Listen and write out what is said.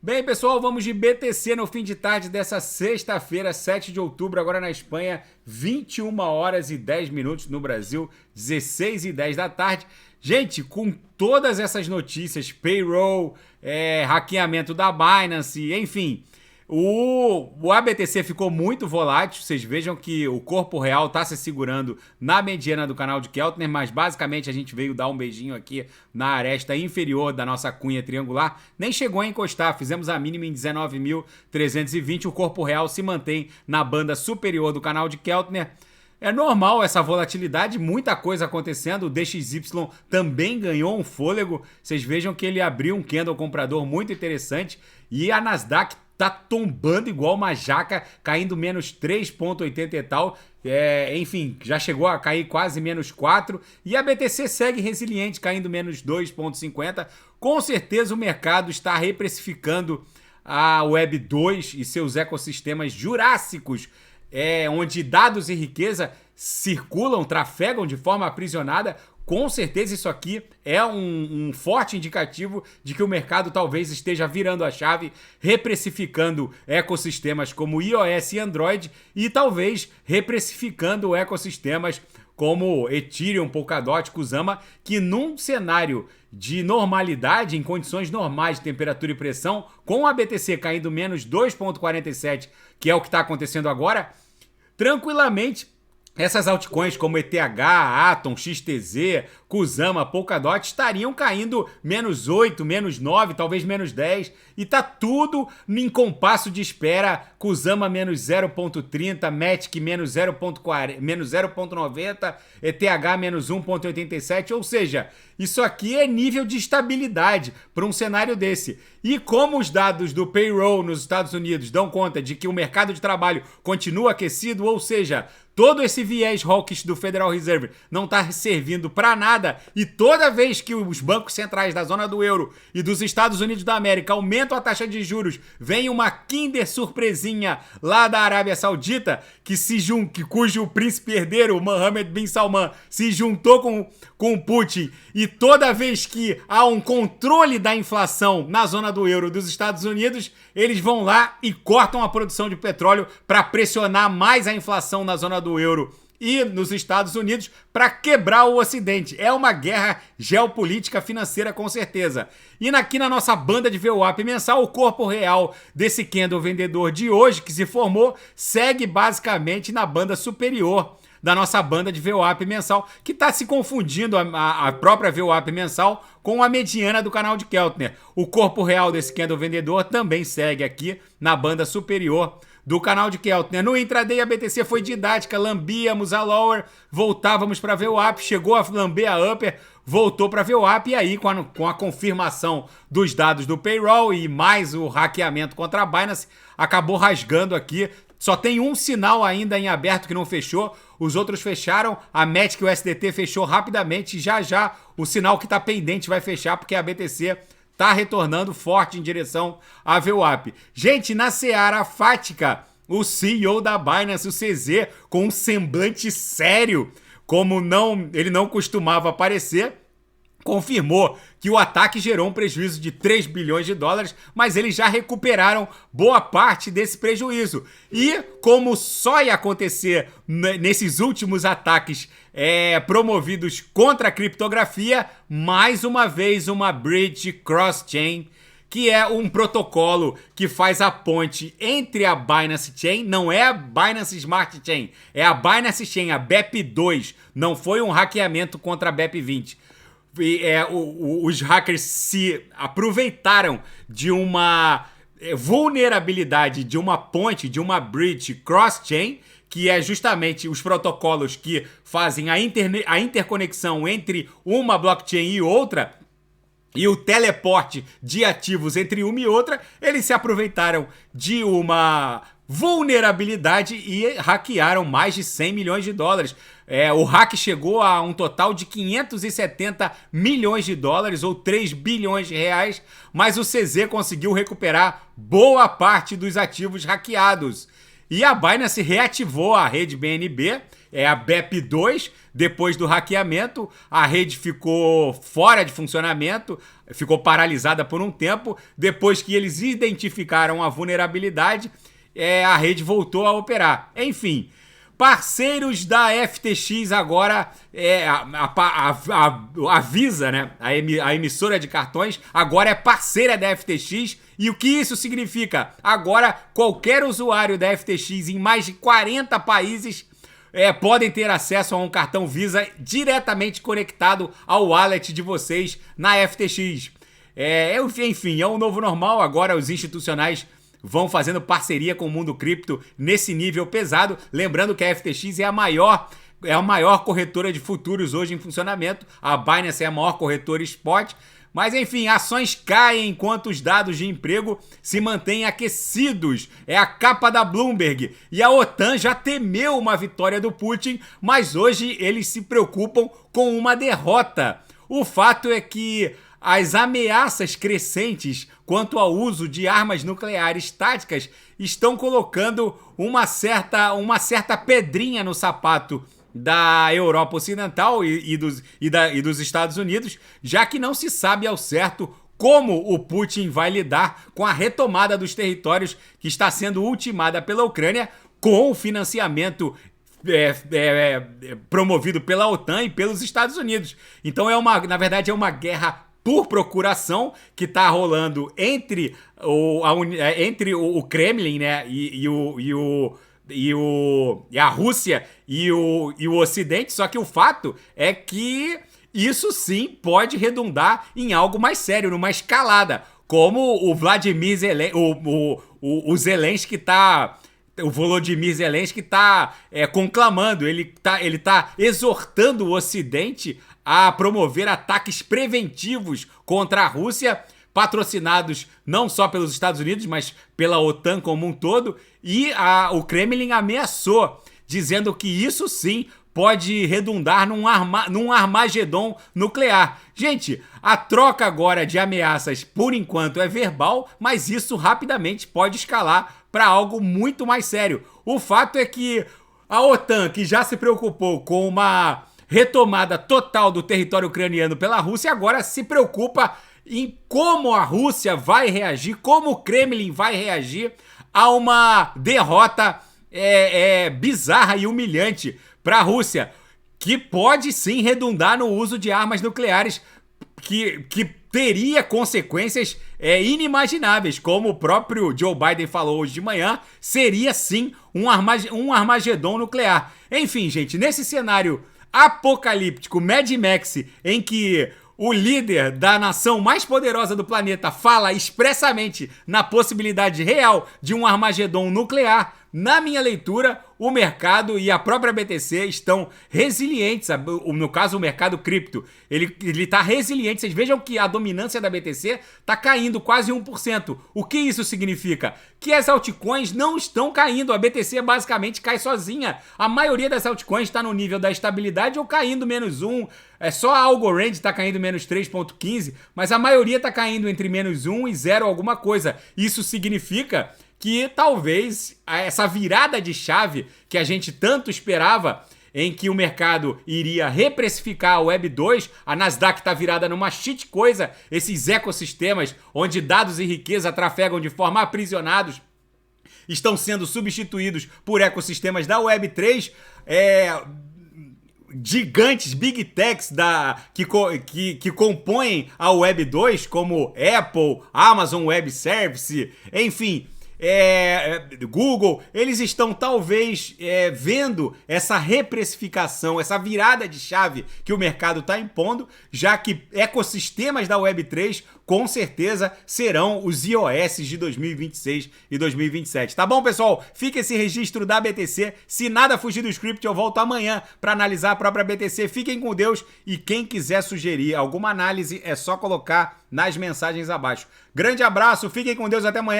Bem, pessoal, vamos de BTC no fim de tarde dessa sexta-feira, 7 de outubro, agora na Espanha, 21 horas e 10 minutos no Brasil, 16 e 10 da tarde. Gente, com todas essas notícias, payroll, hackeamento da Binance, enfim, o ABTC ficou muito volátil. Vocês vejam que o corpo real está se segurando na mediana do canal de Keltner, mas basicamente a gente veio dar um beijinho aqui na aresta inferior da nossa cunha triangular. Nem chegou a encostar, fizemos a mínima em 19.320. O corpo real se mantém na banda superior do canal de Keltner. É normal essa volatilidade, muita coisa acontecendo. O DXY também ganhou um fôlego. Vocês vejam que ele abriu um candle comprador muito interessante e a Nasdaq tá tombando igual uma jaca, caindo menos 3,80 e tal. Enfim, já chegou a cair quase menos 4. E a BTC segue resiliente, caindo menos 2,50. Com certeza o mercado está reprecificando a Web 2 e seus ecossistemas jurássicos, onde dados e riqueza circulam, trafegam de forma aprisionada. Com certeza isso aqui é um forte indicativo de que o mercado talvez esteja virando a chave, reprecificando ecossistemas como iOS e Android e talvez reprecificando ecossistemas como Ethereum, Polkadot, Kusama, que num cenário de normalidade, em condições normais de temperatura e pressão, com a BTC caindo menos 2,47, que é o que está acontecendo agora, tranquilamente essas altcoins como ETH, Atom, XTZ, Kusama, Polkadot estariam caindo menos 8, menos 9, talvez menos 10. E tá tudo em compasso de espera. Kusama menos 0,30, Matic menos 0,90, ETH menos 1,87. Ou seja, isso aqui é nível de estabilidade para um cenário desse. E como os dados do payroll nos Estados Unidos dão conta de que o mercado de trabalho continua aquecido, ou seja, todo esse viés hawkish do Federal Reserve não está servindo para nada, e toda vez que os bancos centrais da zona do euro e dos Estados Unidos da América aumentam a taxa de juros, vem uma Kinder surpresinha lá da Arábia Saudita, cujo príncipe herdeiro, Mohammed bin Salman, se juntou com o Putin, e toda vez que há um controle da inflação na zona do euro dos Estados Unidos, eles vão lá e cortam a produção de petróleo para pressionar mais a inflação na zona do euro e nos Estados Unidos para quebrar o Ocidente. É uma guerra geopolítica financeira, com certeza. E aqui na nossa banda de VWAP mensal, o corpo real desse candle vendedor de hoje, que se formou, segue basicamente na banda superior da nossa banda de VWAP mensal, que está se confundindo a própria VWAP mensal com a mediana do canal de Keltner. O corpo real desse candle vendedor também segue aqui na banda superior do canal de Keltner. No intraday a BTC foi didática, lambíamos a lower, voltávamos para a VWAP, chegou a lamber a upper, voltou para a VWAP, e aí com a confirmação dos dados do payroll e mais o hackeamento contra a Binance, acabou rasgando aqui. Só tem um sinal ainda em aberto que não fechou, os outros fecharam, a Matic e o SDT fechou rapidamente, já o sinal que está pendente vai fechar, porque a BTC está retornando forte em direção à VWAP. Gente, na seara fática, o CEO da Binance, o CZ, com um semblante sério, como ele não costumava aparecer, confirmou que o ataque gerou um prejuízo de 3 bilhões de dólares, mas eles já recuperaram boa parte desse prejuízo. E como só ia acontecer nesses últimos ataques promovidos contra a criptografia, mais uma vez uma bridge cross-chain, que é um protocolo que faz a ponte entre a Binance Chain, não é a Binance Smart Chain, é a Binance Chain, a BEP2, não foi um hackeamento contra a BEP20. Os hackers se aproveitaram de uma vulnerabilidade de uma ponte, de uma bridge cross-chain, que é justamente os protocolos que fazem a interconexão entre uma blockchain e outra, e o teleporte de ativos entre uma e outra. Eles se aproveitaram de uma vulnerabilidade e hackearam mais de 100 milhões de dólares. O hack chegou a um total de 570 milhões de dólares, ou 3 bilhões de reais, mas o CZ conseguiu recuperar boa parte dos ativos hackeados. E a Binance reativou a rede BNB, a BEP2, depois do hackeamento. A rede ficou fora de funcionamento, ficou paralisada por um tempo. Depois que eles identificaram a vulnerabilidade, a rede voltou a operar. Enfim, parceiros da FTX agora, a Visa, né, a emissora de cartões, agora é parceira da FTX. E o que isso significa? Agora, qualquer usuário da FTX em mais de 40 países podem ter acesso a um cartão Visa diretamente conectado ao wallet de vocês na FTX. Enfim, é o novo normal. Agora os institucionais vão fazendo parceria com o mundo cripto nesse nível pesado. Lembrando que a FTX é a maior corretora de futuros hoje em funcionamento. A Binance é a maior corretora spot. Mas enfim, ações caem enquanto os dados de emprego se mantêm aquecidos. É a capa da Bloomberg. E a OTAN já temeu uma vitória do Putin, mas hoje eles se preocupam com uma derrota. O fato é que as ameaças crescentes quanto ao uso de armas nucleares táticas estão colocando uma certa pedrinha no sapato da Europa Ocidental e dos Estados Unidos, já que não se sabe ao certo como o Putin vai lidar com a retomada dos territórios que está sendo ultimada pela Ucrânia com o financiamento promovido pela OTAN e pelos Estados Unidos. Então na verdade é uma guerra por procuração que está rolando entre o Kremlin, né, e a Rússia e o Ocidente. Só que o fato é que isso sim pode redundar em algo mais sério, numa escalada, como o Vladimir Zelensky, o Zelensky tá... O Volodymyr Zelensky está conclamando, ele tá exortando o Ocidente a promover ataques preventivos contra a Rússia, patrocinados não só pelos Estados Unidos, mas pela OTAN como um todo. E o Kremlin ameaçou, dizendo que isso sim pode redundar num Armagedon nuclear. Gente, a troca agora de ameaças, por enquanto, é verbal, mas isso rapidamente pode escalar para algo muito mais sério. O fato é que a OTAN, que já se preocupou com uma retomada total do território ucraniano pela Rússia, agora se preocupa em como a Rússia vai reagir, como o Kremlin vai reagir a uma derrota bizarra e humilhante para a Rússia, que pode sim redundar no uso de armas nucleares que teria consequências inimagináveis, como o próprio Joe Biden falou hoje de manhã. Seria sim um Armagedon nuclear. Enfim, gente, nesse cenário apocalíptico, Mad Max, em que o líder da nação mais poderosa do planeta fala expressamente na possibilidade real de um Armagedon nuclear, na minha leitura, o mercado e a própria BTC estão resilientes. No caso, o mercado cripto, ele está resiliente. Vocês vejam que a dominância da BTC está caindo quase 1%. O que isso significa? Que as altcoins não estão caindo. A BTC basicamente cai sozinha. A maioria das altcoins está no nível da estabilidade ou caindo -1. Só a Algorand está caindo -3,15, mas a maioria está caindo entre -1 e 0 alguma coisa. Isso significa que talvez essa virada de chave que a gente tanto esperava, em que o mercado iria reprecificar a Web 2, a Nasdaq está virada numa shit coisa, esses ecossistemas onde dados e riqueza trafegam de forma aprisionados, estão sendo substituídos por ecossistemas da Web 3, gigantes, big techs que compõem a Web 2, como Apple, Amazon Web Service, enfim, Google, eles estão talvez vendo essa reprecificação, essa virada de chave que o mercado está impondo, já que ecossistemas da Web3 com certeza serão os iOS de 2026 e 2027. Tá bom, pessoal? Fica esse registro da BTC. Se nada fugir do script, eu volto amanhã para analisar a própria BTC. Fiquem com Deus e quem quiser sugerir alguma análise é só colocar nas mensagens abaixo. Grande abraço, fiquem com Deus, até amanhã.